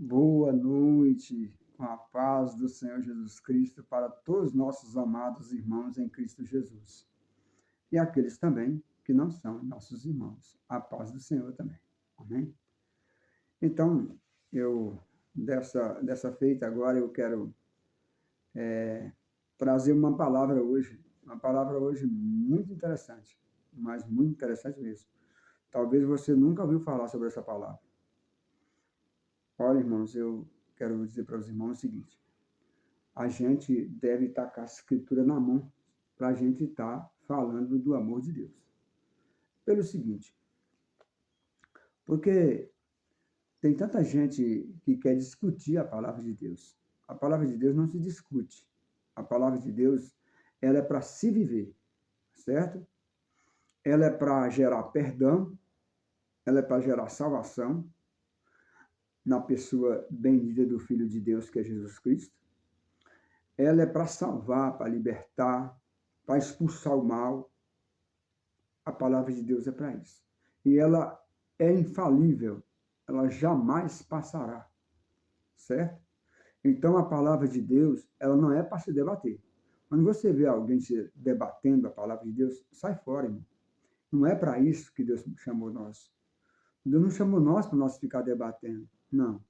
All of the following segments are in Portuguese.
Boa noite, com a paz do Senhor Jesus Cristo para todos nossos amados irmãos em Cristo Jesus. E aqueles também que não são nossos irmãos. A paz do Senhor também. Amém? Então, dessa feita agora, eu quero trazer uma palavra hoje muito interessante, mas muito interessante mesmo. Talvez você nunca ouviu falar sobre essa palavra. Olha, irmãos, eu quero dizer para os irmãos o seguinte: a gente deve estar com a escritura na mão para a gente estar falando do amor de Deus. Pelo seguinte, porque tem tanta gente que quer discutir a palavra de Deus. A palavra de Deus não se discute. A palavra de Deus, ela é para se viver, certo? Ela é para gerar perdão, ela é para gerar salvação na pessoa bendita do Filho de Deus, que é Jesus Cristo. Ela é para salvar, para libertar, para expulsar o mal. A palavra de Deus é para isso. E ela é infalível, ela jamais passará, certo? Então a palavra de Deus, ela não é para se debater. Quando você vê alguém se debatendo a palavra de Deus, sai fora, irmão. Não é para isso que Deus chamou nós. Deus não chamou nós para nós ficar debatendo, não.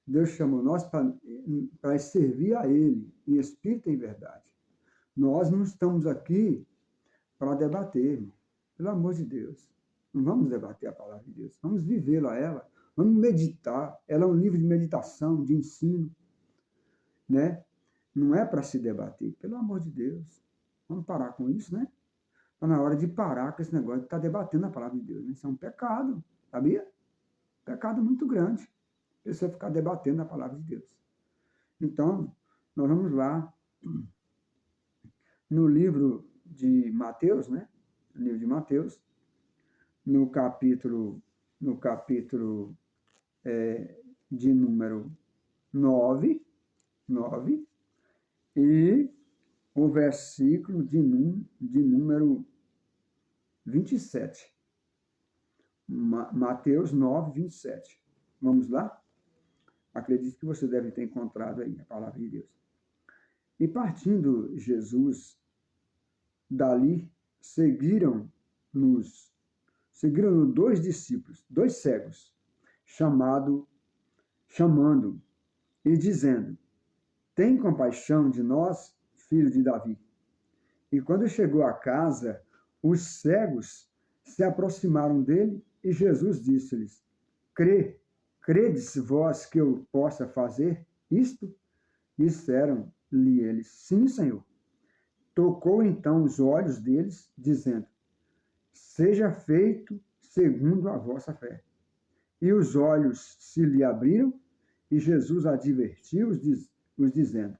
Deus chamou nós para servir a Ele, em espírito e em verdade. Nós não estamos aqui para debater, irmão. Pelo amor de Deus. Não vamos debater a palavra de Deus. Vamos vivê-la, ela. Vamos meditar. Ela é um livro de meditação, de ensino. Né? Não é para se debater. Pelo amor de Deus. Vamos parar com isso, né? Está na hora de parar com esse negócio de estar debatendo a palavra de Deus. Né? Isso é um pecado, sabia? Pecado muito grande. A pessoa ficar debatendo a palavra de Deus. Então, nós vamos lá no livro de Mateus, né? No livro de Mateus, no capítulo de número 9 e o versículo de número 27. Mateus 9, 27. Vamos lá? Acredito que você deve ter encontrado aí a palavra de Deus. E partindo Jesus dali, seguiram-no 2 discípulos, 2 cegos, chamando e dizendo: tem compaixão de nós, filho de Davi. E quando chegou à casa, os cegos se aproximaram dele e Jesus disse-lhes: credes vós que eu possa fazer isto? Disseram-lhe eles: sim, Senhor. Tocou então os olhos deles, dizendo: seja feito segundo a vossa fé. E os olhos se lhe abriram, e Jesus advertiu-os, dizendo: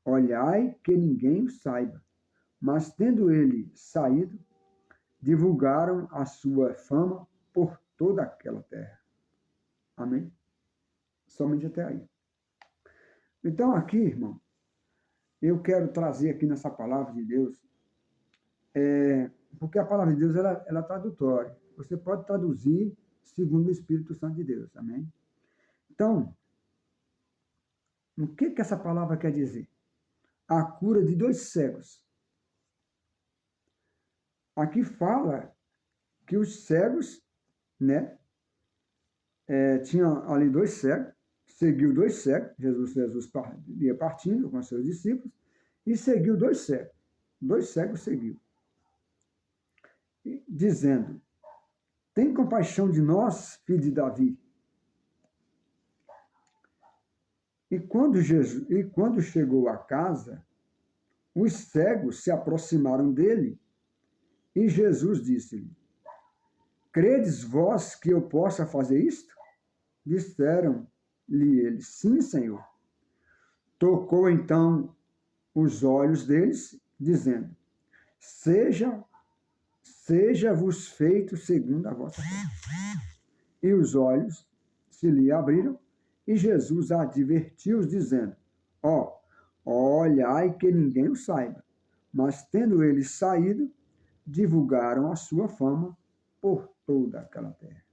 olhai que ninguém o saiba. Mas tendo ele saído, divulgaram a sua fama por toda aquela terra. Amém? Somente até aí. Então aqui, irmão, eu quero trazer aqui nessa palavra de Deus, porque a palavra de Deus ela é tradutória. Você pode traduzir segundo o Espírito Santo de Deus. Amém? Então, o que essa palavra quer dizer? A cura de 2 cegos. Aqui fala que os cegos, né, tinha ali 2 cegos, seguiu 2 cegos, Jesus ia partindo com seus discípulos, e seguiu 2 cegos. 2 cegos seguiu, dizendo: tem compaixão de nós, filho de Davi. E quando chegou à casa, os cegos se aproximaram dele, e Jesus disse-lhe: credes vós que eu possa fazer isto? Disseram-lhe eles: sim, Senhor. Tocou então os olhos deles, dizendo: seja-vos feito segundo a vossa fé. E os olhos se lhe abriram, e Jesus advertiu-os, dizendo: olhai que ninguém o saiba. Mas tendo eles saído, divulgaram a sua fama por toda aquela terra.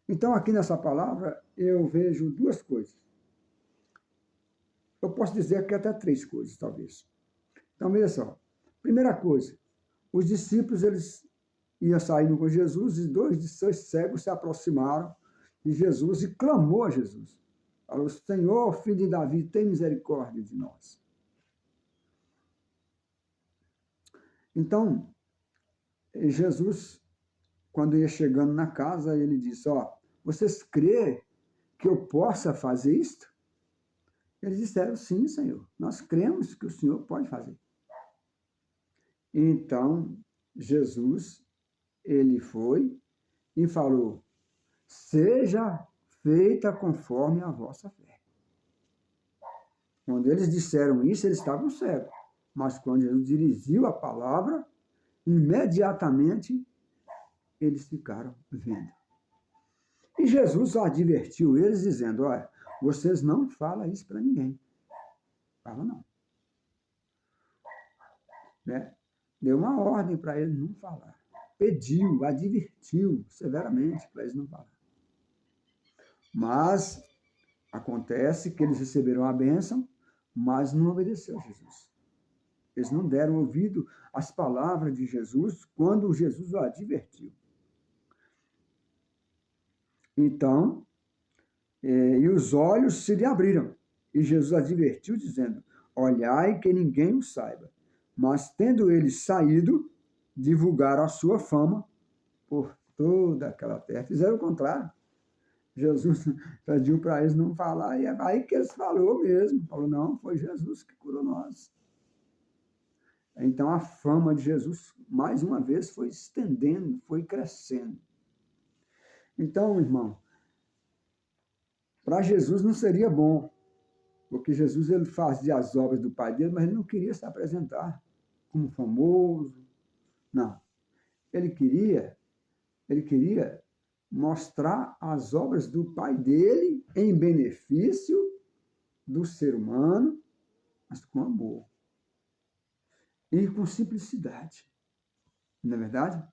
Então, aqui nessa palavra, eu vejo duas coisas. Eu posso dizer que até três coisas, talvez. Então, veja só. Primeira coisa, os discípulos, eles iam saindo com Jesus e dois de seus cegos se aproximaram de Jesus e clamou a Jesus. Falou, Senhor, filho de Davi, tem misericórdia de nós. Então, Jesus, quando ia chegando na casa, ele disse, vocês crêem que eu possa fazer isto? Eles disseram, sim, Senhor, nós cremos que o Senhor pode fazer. Então, Jesus, ele foi e falou, seja feita conforme a vossa fé. Quando eles disseram isso, eles estavam cegos. Mas quando Jesus dirigiu a palavra, imediatamente eles ficaram vendo. E Jesus advertiu eles, dizendo, olha, vocês não falam isso para ninguém. Fala não. Né? Deu uma ordem para eles não falar. Pediu, advertiu severamente para eles não falar. Mas acontece que eles receberam a bênção, mas não obedeceu a Jesus. Eles não deram ouvido às palavras de Jesus quando Jesus o advertiu. Então, e os olhos se lhe abriram. E Jesus advertiu, dizendo, olhai que ninguém o saiba. Mas tendo eles saído, divulgaram a sua fama por toda aquela terra. Fizeram o contrário. Jesus pediu para eles não falar, e é aí que eles falou mesmo. Falou, não, foi Jesus que curou nós. Então a fama de Jesus, mais uma vez, foi estendendo, foi crescendo. Então, irmão, para Jesus não seria bom, porque Jesus ele fazia as obras do Pai dele, mas ele não queria se apresentar como famoso, não. Ele queria mostrar as obras do Pai dele em benefício do ser humano, mas com amor e com simplicidade. Não é verdade?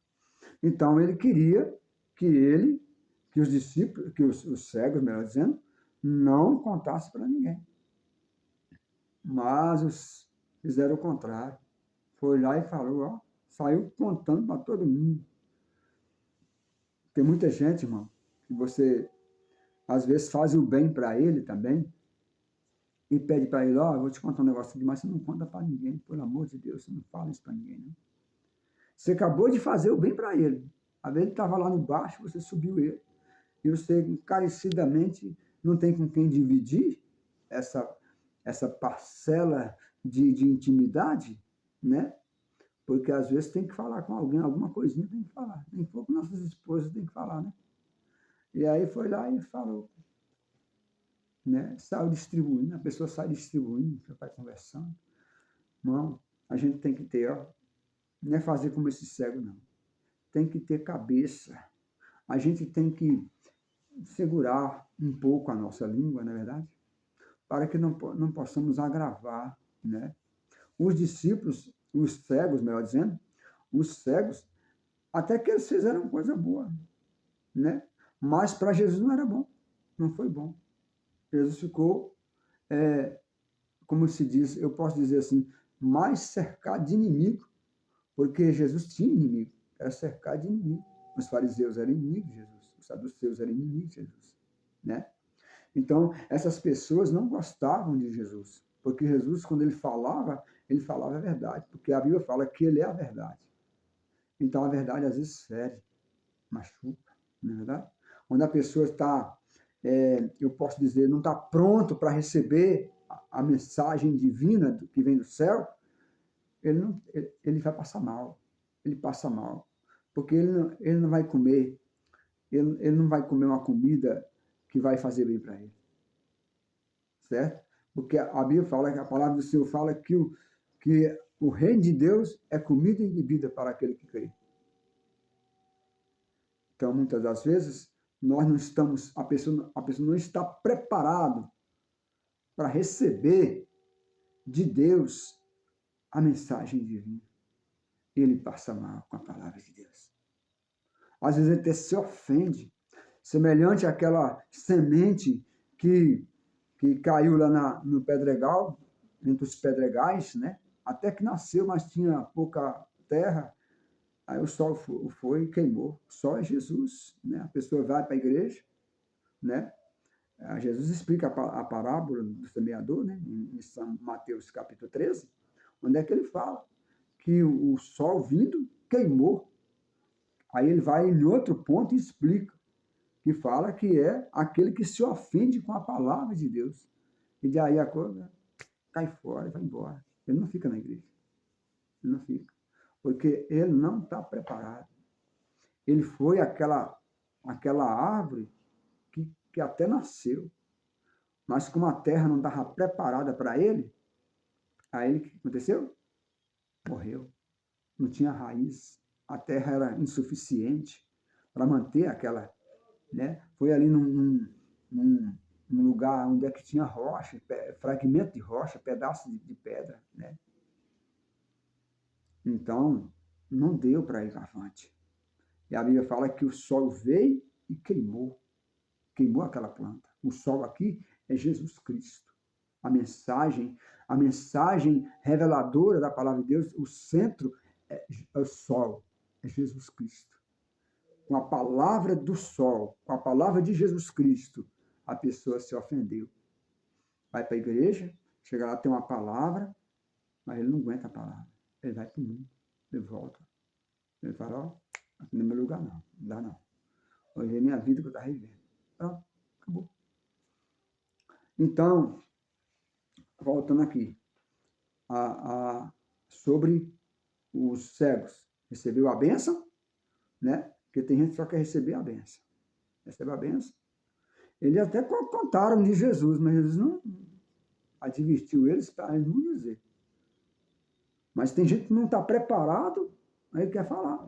Então ele queria que os discípulos, que os cegos, melhor dizendo, não contassem para ninguém. Mas os fizeram o contrário. Foi lá e falou, saiu contando para todo mundo. Tem muita gente, irmão, que você às vezes faz o bem para ele também e pede para ele, eu vou te contar um negócio aqui, mas você não conta para ninguém, pelo amor de Deus, você não fala isso para ninguém, não. Você acabou de fazer o bem para ele. Às vezes ele estava lá no baixo, você subiu ele. E você encarecidamente não tem com quem dividir essa parcela de intimidade, né? Porque às vezes tem que falar com alguém, alguma coisinha tem que falar. Nem que for com nossas esposas tem que falar, né? E aí foi lá e falou, né? Saiu distribuindo, a pessoa sai distribuindo, vai conversando. Não, a gente tem que ter, não é fazer como esse cego, não. Tem que ter cabeça. A gente tem que segurar um pouco a nossa língua, não é verdade? Para que não possamos agravar, né? Os discípulos, os cegos, melhor dizendo, os cegos, até que eles fizeram coisa boa, né? Mas para Jesus não era bom, não foi bom. Jesus ficou, como se diz, eu posso dizer assim, mais cercado de inimigo, porque Jesus tinha inimigo, era cercado de inimigo. Os fariseus eram inimigos de Jesus, os saduceus eram inimigos de Jesus, né? Então, essas pessoas não gostavam de Jesus, porque Jesus, quando ele falava a verdade, porque a Bíblia fala que ele é a verdade. Então, a verdade às vezes fere, machuca, não é verdade? Quando a pessoa está, eu posso dizer, não está pronto para receber a mensagem divina que vem do céu, ele vai passar mal, ele passa mal, porque ele não vai comer, ele não vai comer uma comida que vai fazer bem para ele. Certo? Porque a Bíblia fala, que a palavra do Senhor fala que o reino de Deus é comida e bebida para aquele que crê. Então, muitas das vezes, nós não estamos, a pessoa não está preparada para receber de Deus a mensagem divina. Ele passa mal com a palavra de Deus. Às vezes ele até se ofende. semelhante àquela semente que caiu lá no pedregal, entre os pedregais, né? Até que nasceu, mas tinha pouca terra. Aí o sol foi e queimou. O sol é Jesus, né? A pessoa vai para a igreja, né? Jesus explica a parábola do semeador, né? Em São Mateus capítulo 13, onde é que ele fala que o sol vindo queimou. Aí ele vai em outro ponto e explica, que fala que é aquele que se ofende com a palavra de Deus. E daí a coisa cai fora e vai embora. Ele não fica na igreja. Ele não fica. Porque ele não está preparado. Ele foi aquela árvore que até nasceu. Mas como a terra não estava preparada para ele, aí o que aconteceu? Morreu. Não tinha raiz. A terra era insuficiente para manter aquela, né? Foi ali num lugar onde é que tinha rocha, fragmento de rocha, pedaço de pedra, né? Então, não deu para ir avante. E a Bíblia fala que o sol veio e queimou aquela planta. O sol aqui é Jesus Cristo. A mensagem reveladora da palavra de Deus, o centro é o sol, é Jesus Cristo. Com a palavra do sol, com a palavra de Jesus Cristo, a pessoa se ofendeu. Vai para a igreja, chega lá, tem uma palavra, mas ele não aguenta a palavra. Ele vai para o mundo, ele volta. Ele fala, ó, aqui não é meu lugar não dá não. Hoje é minha vida que eu estava vivendo. Pronto, acabou. Então, voltando aqui, sobre os cegos. Recebeu a bênção, né? Porque tem gente que só quer receber a bênção. Recebeu a bênção. Eles até contaram de Jesus, mas Jesus não advertiu eles para eles não dizer. Mas tem gente que não está preparado, aí ele quer falar.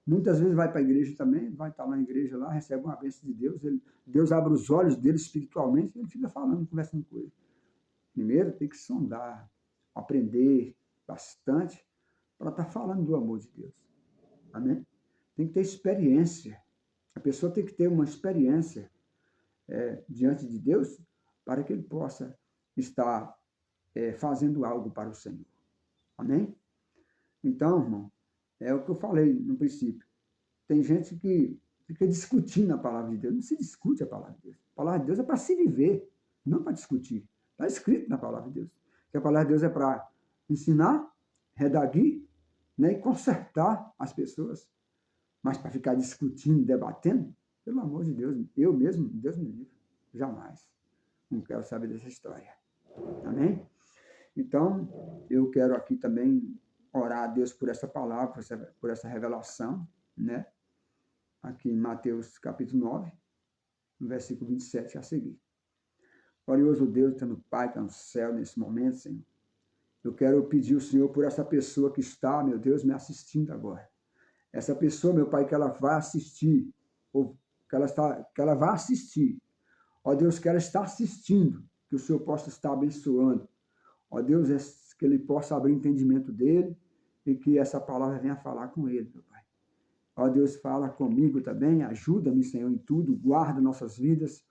Muitas vezes vai para a igreja também, vai estar na igreja lá, recebe uma bênção de Deus, Deus abre os olhos dele espiritualmente e ele fica falando, conversando com ele. Primeiro tem que sondar, aprender bastante para estar falando do amor de Deus. Amém? Tem que ter experiência. A pessoa tem que ter uma experiência diante de Deus para que ele possa estar fazendo algo para o Senhor. Amém? Então, irmão, é o que eu falei no princípio. Tem gente que fica discutindo a palavra de Deus. Não se discute a palavra de Deus. A palavra de Deus é para se viver, não para discutir. Está escrito na palavra de Deus. Que a palavra de Deus é para ensinar, redaguir, né, e consertar as pessoas. Mas para ficar discutindo, debatendo, pelo amor de Deus, eu mesmo, Deus me livre. Jamais. Não quero saber dessa história. Amém? Então, eu quero aqui também orar a Deus por essa palavra, por essa revelação, né? Aqui em Mateus capítulo 9, no versículo 27 a seguir. Glorioso Deus, tendo Pai, que está no céu nesse momento, Senhor. Eu quero pedir ao Senhor por essa pessoa que está, meu Deus, me assistindo agora. Essa pessoa, meu Pai, que ela vai assistir, ou que ela vai assistir. Ó Deus, que ela está assistindo, que o Senhor possa estar abençoando. Ó Deus, que ele possa abrir o entendimento dele e que essa palavra venha falar com ele, meu Pai. Ó Deus, fala comigo também, ajuda-me, Senhor, em tudo, guarda nossas vidas.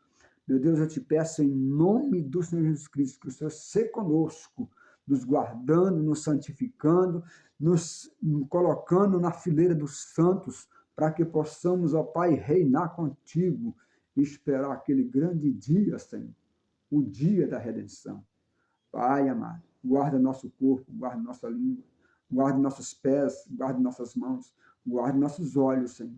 Meu Deus, eu te peço em nome do Senhor Jesus Cristo, que o Senhor seja conosco, nos guardando, nos santificando, nos colocando na fileira dos santos, para que possamos, ó Pai, reinar contigo e esperar aquele grande dia, Senhor, o dia da redenção. Pai amado, guarda nosso corpo, guarda nossa língua, guarda nossos pés, guarda nossas mãos, guarda nossos olhos, Senhor.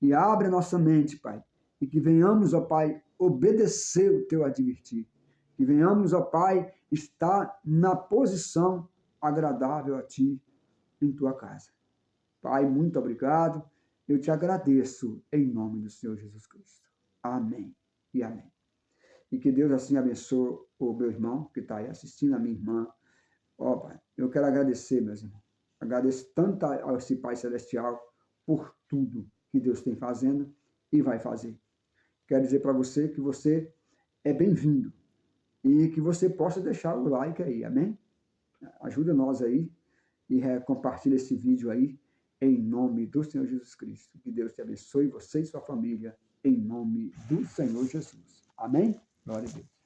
E abre a nossa mente, Pai, e que venhamos, ó Pai, obedecer o teu advertir. Que venhamos, ó Pai, estar na posição agradável a Ti em Tua casa. Pai, muito obrigado. Eu te agradeço em nome do Senhor Jesus Cristo. Amém e amém. E que Deus assim abençoe o meu irmão que está aí assistindo, a minha irmã. Ó, Pai, eu quero agradecer, meus irmãos. Agradeço tanto a esse Pai Celestial por tudo que Deus tem fazendo e vai fazer. Quero dizer para você que você é bem-vindo e que você possa deixar o like aí, amém? Ajuda nós aí e compartilha esse vídeo aí em nome do Senhor Jesus Cristo. Que Deus te abençoe, você e sua família. em nome do Senhor Jesus. Amém? Glória a Deus.